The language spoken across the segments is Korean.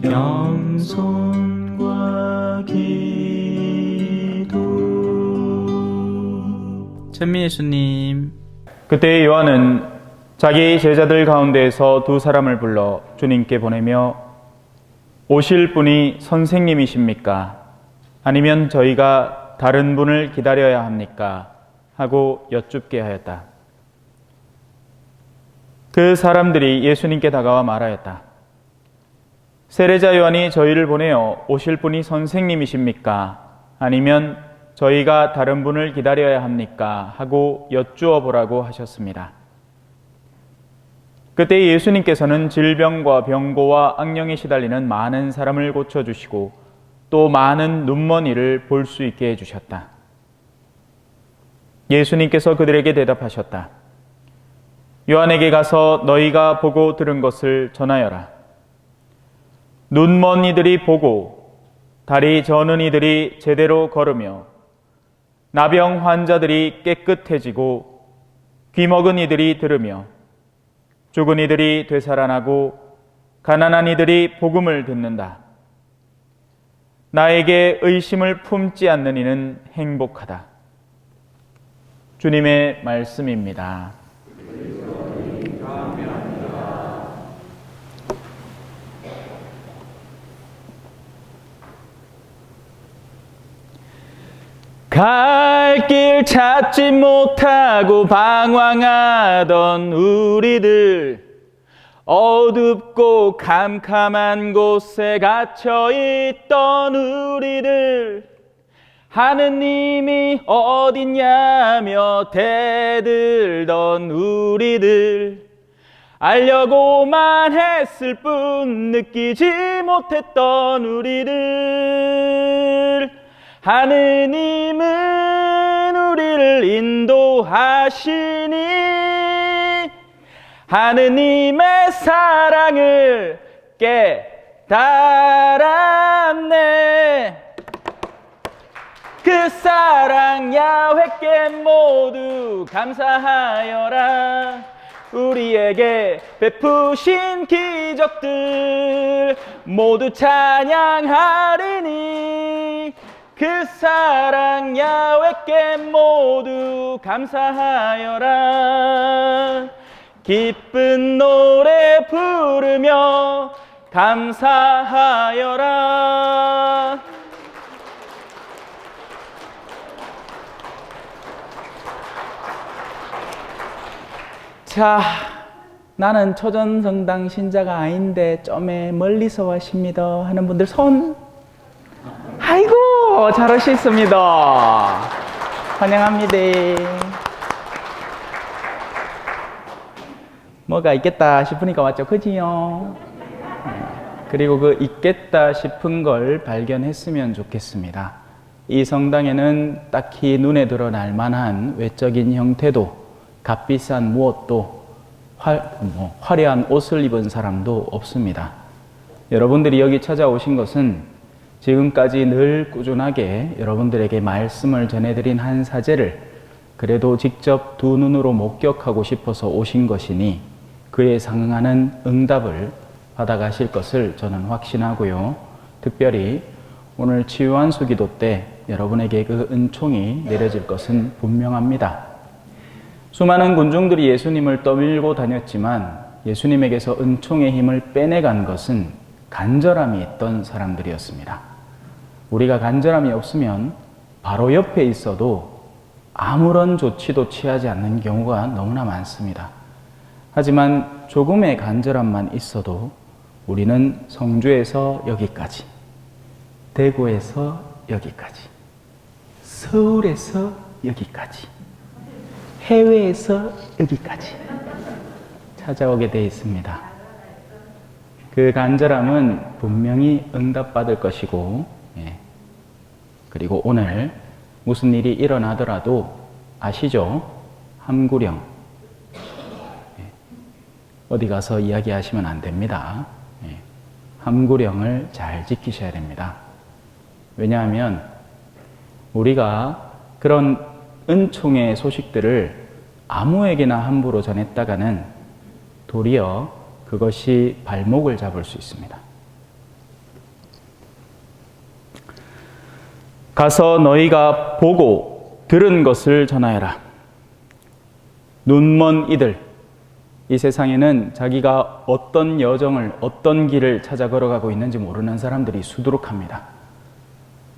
겸손과 기도. 천미 예수님. 그때 요한은 자기 제자들 가운데에서 두 사람을 불러 주님께 보내며 오실 분이 선생님이십니까? 아니면 저희가 다른 분을 기다려야 합니까? 하고 여쭙게 하였다. 그 사람들이 예수님께 다가와 말하였다. 세례자 요한이 저희를 보내어 오실 분이 선생님이십니까? 아니면 저희가 다른 분을 기다려야 합니까? 하고 여쭈어 보라고 하셨습니다. 그때 예수님께서는 질병과 병고와 악령에 시달리는 많은 사람을 고쳐주시고 또 많은 눈먼이를 볼 수 있게 해주셨다. 예수님께서 그들에게 대답하셨다. 요한에게 가서 너희가 보고 들은 것을 전하여라. 눈먼 이들이 보고 다리 저는 이들이 제대로 걸으며 나병 환자들이 깨끗해지고 귀먹은 이들이 들으며 죽은 이들이 되살아나고 가난한 이들이 복음을 듣는다. 나에게 의심을 품지 않는 이는 행복하다. 주님의 말씀입니다. 갈 길 찾지 못하고 방황하던 우리들, 어둡고 캄캄한 곳에 갇혀있던 우리들, 하느님이 어딨냐며 대들던 우리들, 알려고만 했을 뿐 느끼지 못했던 우리들, 하느님은 우리를 인도하시니 하느님의 사랑을 깨달았네. 그 사랑 야훼께 모두 감사하여라. 우리에게 베푸신 기적들 모두 찬양하리니 그 사랑 야훼께 모두 감사하여라. 기쁜 노래 부르며 감사하여라. 자, 나는 초전성당 신자가 아닌데 좀에 멀리서 왔습니다 하는 분들 손. 아이고, 잘하셨습니다. 환영합니다. 뭐가 있겠다 싶으니까 왔죠, 그지요? 그리고 그 있겠다 싶은 걸 발견했으면 좋겠습니다. 이 성당에는 딱히 눈에 드러날 만한 외적인 형태도 값비싼 무엇도 화려한 옷을 입은 사람도 없습니다. 여러분들이 여기 찾아오신 것은 지금까지 늘 꾸준하게 여러분들에게 말씀을 전해드린 한 사제를 그래도 직접 두 눈으로 목격하고 싶어서 오신 것이니 그에 상응하는 응답을 받아가실 것을 저는 확신하고요. 특별히 오늘 치유안수 기도 때 여러분에게 그 은총이 내려질 것은 분명합니다. 수많은 군중들이 예수님을 떠밀고 다녔지만 예수님에게서 은총의 힘을 빼내간 것은 간절함이 있던 사람들이었습니다. 우리가 간절함이 없으면 바로 옆에 있어도 아무런 조치도 취하지 않는 경우가 너무나 많습니다. 하지만 조금의 간절함만 있어도 우리는 성주에서 여기까지, 대구에서 여기까지, 서울에서 여기까지, 해외에서 여기까지 찾아오게 되어 있습니다. 그 간절함은 분명히 응답받을 것이고, 그리고 오늘 무슨 일이 일어나더라도 아시죠? 함구령. 어디 가서 이야기하시면 안 됩니다. 함구령을 잘 지키셔야 됩니다. 왜냐하면 우리가 그런 은총의 소식들을 아무에게나 함부로 전했다가는 도리어 그것이 발목을 잡을 수 있습니다. 가서 너희가 보고 들은 것을 전하여라. 눈먼 이들, 이 세상에는 자기가 어떤 여정을, 어떤 길을 찾아 걸어가고 있는지 모르는 사람들이 수두룩합니다.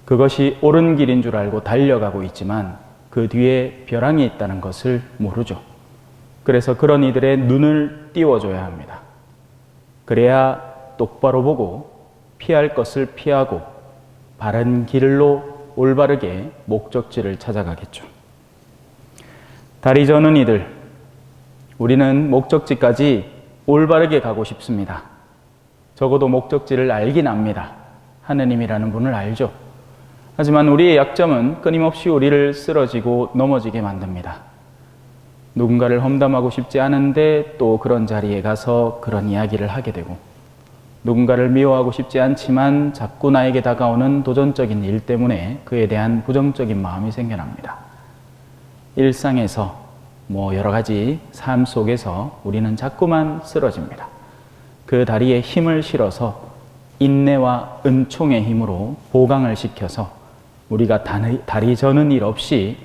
그것이 옳은 길인 줄 알고 달려가고 있지만 그 뒤에 벼랑이 있다는 것을 모르죠. 그래서 그런 이들의 눈을 띄워줘야 합니다. 그래야 똑바로 보고 피할 것을 피하고 바른 길로 올바르게 목적지를 찾아가겠죠. 다리 저는 이들, 우리는 목적지까지 올바르게 가고 싶습니다. 적어도 목적지를 알긴 압니다. 하느님이라는 분을 알죠. 하지만 우리의 약점은 끊임없이 우리를 쓰러지고 넘어지게 만듭니다. 누군가를 험담하고 싶지 않은데 또 그런 자리에 가서 그런 이야기를 하게 되고, 누군가를 미워하고 싶지 않지만 자꾸 나에게 다가오는 도전적인 일 때문에 그에 대한 부정적인 마음이 생겨납니다. 일상에서 여러 가지 삶 속에서 우리는 자꾸만 쓰러집니다. 그 다리에 힘을 실어서 인내와 은총의 힘으로 보강을 시켜서 우리가 다리 저는 일 없이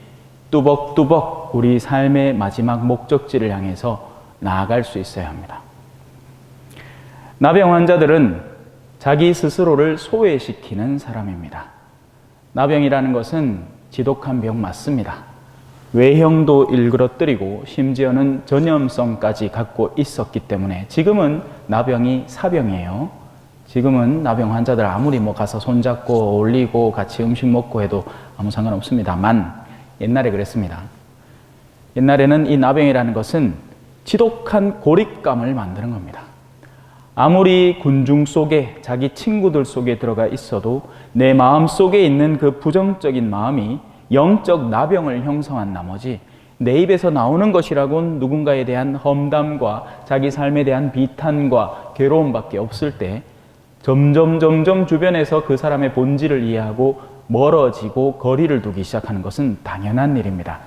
뚜벅뚜벅 우리 삶의 마지막 목적지를 향해서 나아갈 수 있어야 합니다. 나병 환자들은 자기 스스로를 소외시키는 사람입니다. 나병이라는 것은 지독한 병 맞습니다. 외형도 일그러뜨리고 심지어는 전염성까지 갖고 있었기 때문에 지금은 나병이 사병이에요. 지금은 나병 환자들 아무리 가서 손잡고 어울리고 같이 음식 먹고 해도 아무 상관없습니다만 옛날에 그랬습니다. 옛날에는 이 나병이라는 것은 지독한 고립감을 만드는 겁니다. 아무리 군중 속에 자기 친구들 속에 들어가 있어도 내 마음 속에 있는 그 부정적인 마음이 영적 나병을 형성한 나머지 내 입에서 나오는 것이라곤 누군가에 대한 험담과 자기 삶에 대한 비탄과 괴로움밖에 없을 때 점점 주변에서 그 사람의 본질을 이해하고 멀어지고 거리를 두기 시작하는 것은 당연한 일입니다.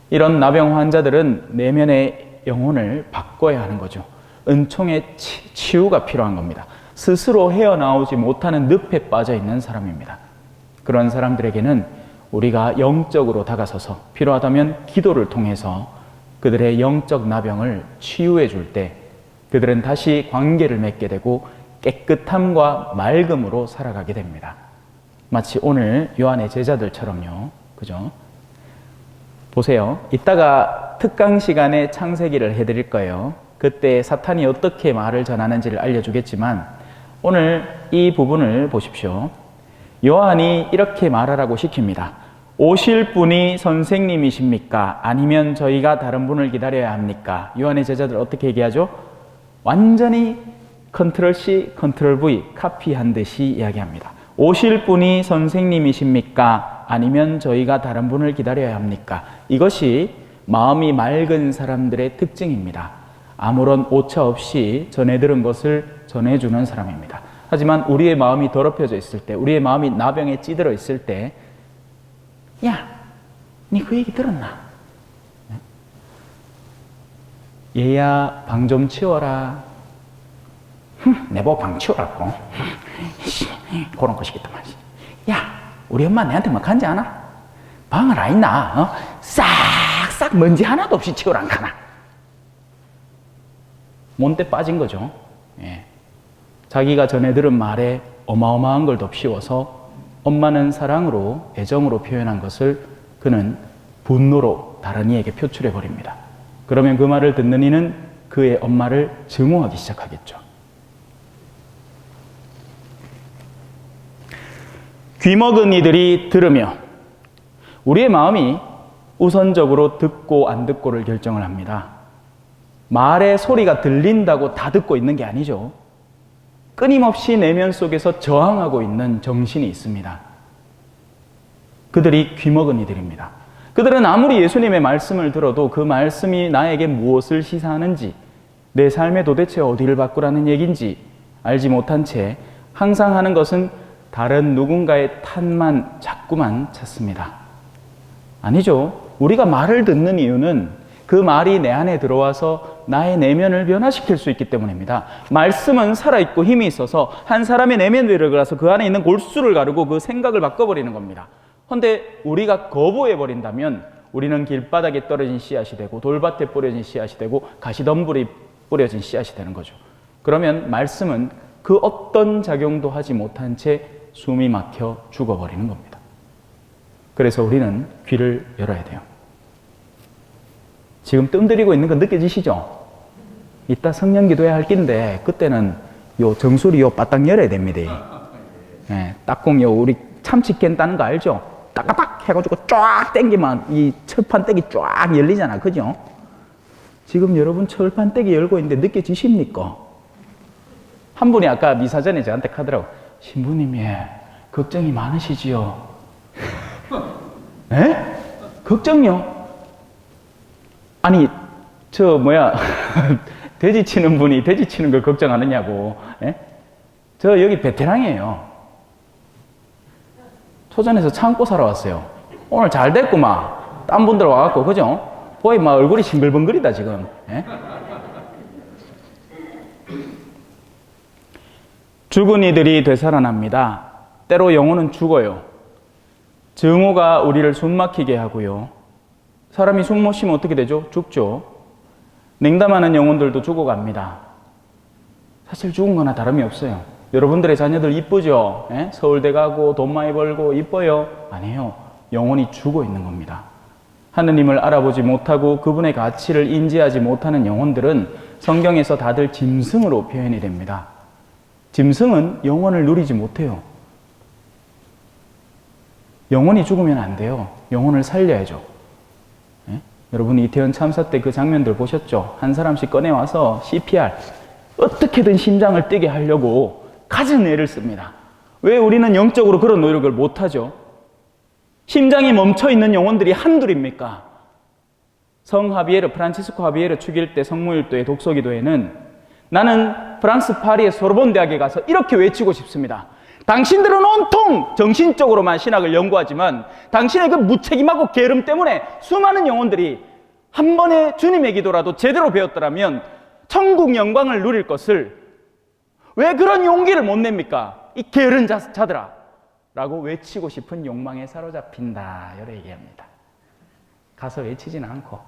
이런 나병 환자들은 내면의 영혼을 바꿔야 하는 거죠. 은총의 치유가 필요한 겁니다. 스스로 헤어나오지 못하는 늪에 빠져 있는 사람입니다. 그런 사람들에게는 우리가 영적으로 다가서서 필요하다면 기도를 통해서 그들의 영적 나병을 치유해 줄 때 그들은 다시 관계를 맺게 되고 깨끗함과 맑음으로 살아가게 됩니다. 마치 오늘 요한의 제자들처럼요. 그죠? 보세요. 이따가 특강 시간에 창세기를 해드릴 거예요. 그때 사탄이 어떻게 말을 전하는지를 알려주겠지만 오늘 이 부분을 보십시오. 요한이 이렇게 말하라고 시킵니다. 오실 분이 선생님이십니까? 아니면 저희가 다른 분을 기다려야 합니까? 요한의 제자들 어떻게 얘기하죠? 완전히 컨트롤 C, 컨트롤 V 카피한 듯이 이야기합니다. 오실 분이 선생님이십니까? 아니면 저희가 다른 분을 기다려야 합니까? 이것이 마음이 맑은 사람들의 특징입니다. 아무런 오차 없이 전해 들은 것을 전해주는 사람입니다. 하지만 우리의 마음이 더럽혀져 있을 때, 우리의 마음이 나병에 찌들어 있을 때, 야, 니 그 얘기 들었나? 얘야, 방 좀 치워라. 내보고 방 치우라고. 그런 거 시켰단 말이지. 야, 우리 엄마 내한테 막 간지 않아? 방을 안 있나? 싹싹 먼지 하나도 없이 치우라 안 가나? 몬때 빠진 거죠. 예. 자기가 전해 들은 말에 어마어마한 걸 덮씌워서 엄마는 사랑으로, 애정으로 표현한 것을 그는 분노로 다른 이에게 표출해 버립니다. 그러면 그 말을 듣는 이는 그의 엄마를 증오하기 시작하겠죠. 귀먹은 이들이 들으며, 우리의 마음이 우선적으로 듣고 안 듣고를 결정을 합니다. 말의 소리가 들린다고 다 듣고 있는 게 아니죠. 끊임없이 내면 속에서 저항하고 있는 정신이 있습니다. 그들이 귀먹은 이들입니다. 그들은 아무리 예수님의 말씀을 들어도 그 말씀이 나에게 무엇을 시사하는지, 내 삶에 도대체 어디를 바꾸라는 얘기인지 알지 못한 채 항상 하는 것은 다른 누군가의 탓만 자꾸만 찾습니다. 아니죠. 우리가 말을 듣는 이유는 그 말이 내 안에 들어와서 나의 내면을 변화시킬 수 있기 때문입니다. 말씀은 살아있고 힘이 있어서 한 사람의 내면을 들어가서 그 안에 있는 골수를 가르고 그 생각을 바꿔버리는 겁니다. 그런데 우리가 거부해버린다면 우리는 길바닥에 떨어진 씨앗이 되고 돌밭에 뿌려진 씨앗이 되고 가시덤불이 뿌려진 씨앗이 되는 거죠. 그러면 말씀은 그 어떤 작용도 하지 못한 채 숨이 막혀 죽어버리는 겁니다. 그래서 우리는 귀를 열어야 돼요. 지금 뜸들이고 있는 거 느껴지시죠? 이따 성령 기도해야 할 낀데 그때는 요 정수리 요 바닥 열어야 됩니다. 예, 딱공 요 우리 참치 깬다는 거 알죠? 따까딱 해가지고 쫙 당기면 이 철판 떼기 쫙 열리잖아, 그죠? 지금 여러분 철판 떼기 열고 있는데 느껴지십니까? 한 분이 아까 미사전에 저한테 하더라고. 신부님이 걱정이 많으시지요? 에? 걱정요? 아니 돼지 치는 분이 돼지 치는 걸 걱정하느냐고. 에? 저 여기 베테랑이에요. 초전에서 창고 사러 왔어요. 오늘 잘 됐구만. 딴 분들 와갖고, 그죠? 보이 막 얼굴이 싱글벙글이다 지금. 에? 죽은 이들이 되살아납니다. 때로 영혼은 죽어요. 증오가 우리를 숨막히게 하고요. 사람이 숨 못 쉬면 어떻게 되죠? 죽죠. 냉담하는 영혼들도 죽어갑니다. 사실 죽은 거나 다름이 없어요. 여러분들의 자녀들 이쁘죠? 에? 서울대 가고 돈 많이 벌고 이뻐요? 아니에요. 영혼이 죽어 있는 겁니다. 하느님을 알아보지 못하고 그분의 가치를 인지하지 못하는 영혼들은 성경에서 다들 짐승으로 표현이 됩니다. 짐승은 영혼을 누리지 못해요. 영혼이 죽으면 안 돼요. 영혼을 살려야죠. 예? 여러분 이태원 참사 때 그 장면들 보셨죠? 한 사람씩 꺼내와서 CPR 어떻게든 심장을 뛰게 하려고 갖은 애를 씁니다. 왜 우리는 영적으로 그런 노력을 못하죠? 심장이 멈춰있는 영혼들이 한둘입니까? 성 하비에르, 프란치스코 하비에르 축일 때 성모일도의 독서기도에는 나는 프랑스 파리의 소르본 대학에 가서 이렇게 외치고 싶습니다. 당신들은 온통 정신적으로만 신학을 연구하지만 당신의 그 무책임하고 게으름 때문에 수많은 영혼들이 한 번의 주님의 기도라도 제대로 배웠더라면 천국 영광을 누릴 것을 왜 그런 용기를 못 냅니까? 이 게으른 자들아 라고 외치고 싶은 욕망에 사로잡힌다 이렇게 얘기합니다. 가서 외치진 않고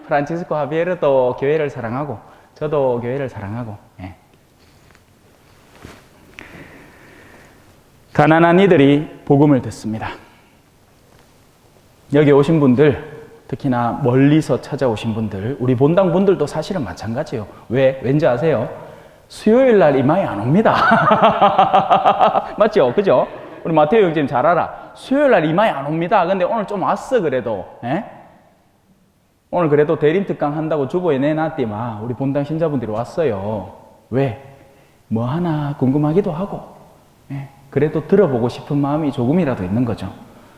프란치스코 하비에르도 교회를 사랑하고 저도 교회를 사랑하고. 예. 가난한 이들이 복음을 듣습니다. 여기 오신 분들, 특히나 멀리서 찾아오신 분들, 우리 본당 분들도 사실은 마찬가지예요. 왠지 아세요? 수요일 날 이마에 안 옵니다. 맞죠? 그죠? 우리 마태오 형제님 잘 알아. 수요일 날 이마에 안 옵니다. 근데 오늘 좀 왔어, 그래도. 에? 오늘 그래도 대림 특강 한다고 주보에 내놨디만 우리 본당 신자분들이 왔어요. 왜? 뭐 하나 궁금하기도 하고. 예? 그래도 들어보고 싶은 마음이 조금이라도 있는 거죠.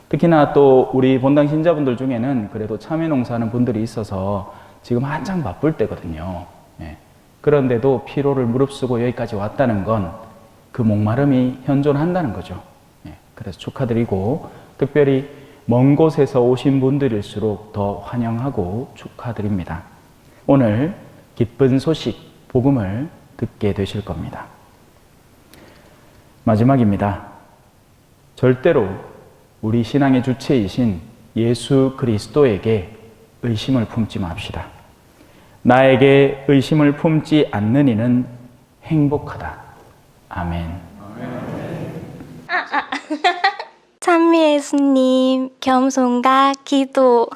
특히나 또 우리 본당 신자분들 중에는 그래도 참외 농사하는 분들이 있어서 지금 한창 바쁠 때거든요. 예. 그런데도 피로를 무릅쓰고 여기까지 왔다는 건 그 목마름이 현존한다는 거죠. 예. 그래서 축하드리고 특별히 먼 곳에서 오신 분들일수록 더 환영하고 축하드립니다. 오늘 기쁜 소식, 복음을 듣게 되실 겁니다. 마지막입니다. 절대로 우리 신앙의 주체이신 예수 그리스도에게 의심을 품지 맙시다. 나에게 의심을 품지 않는 이는 행복하다. 아멘. 찬미 예수님, 겸손과 기도.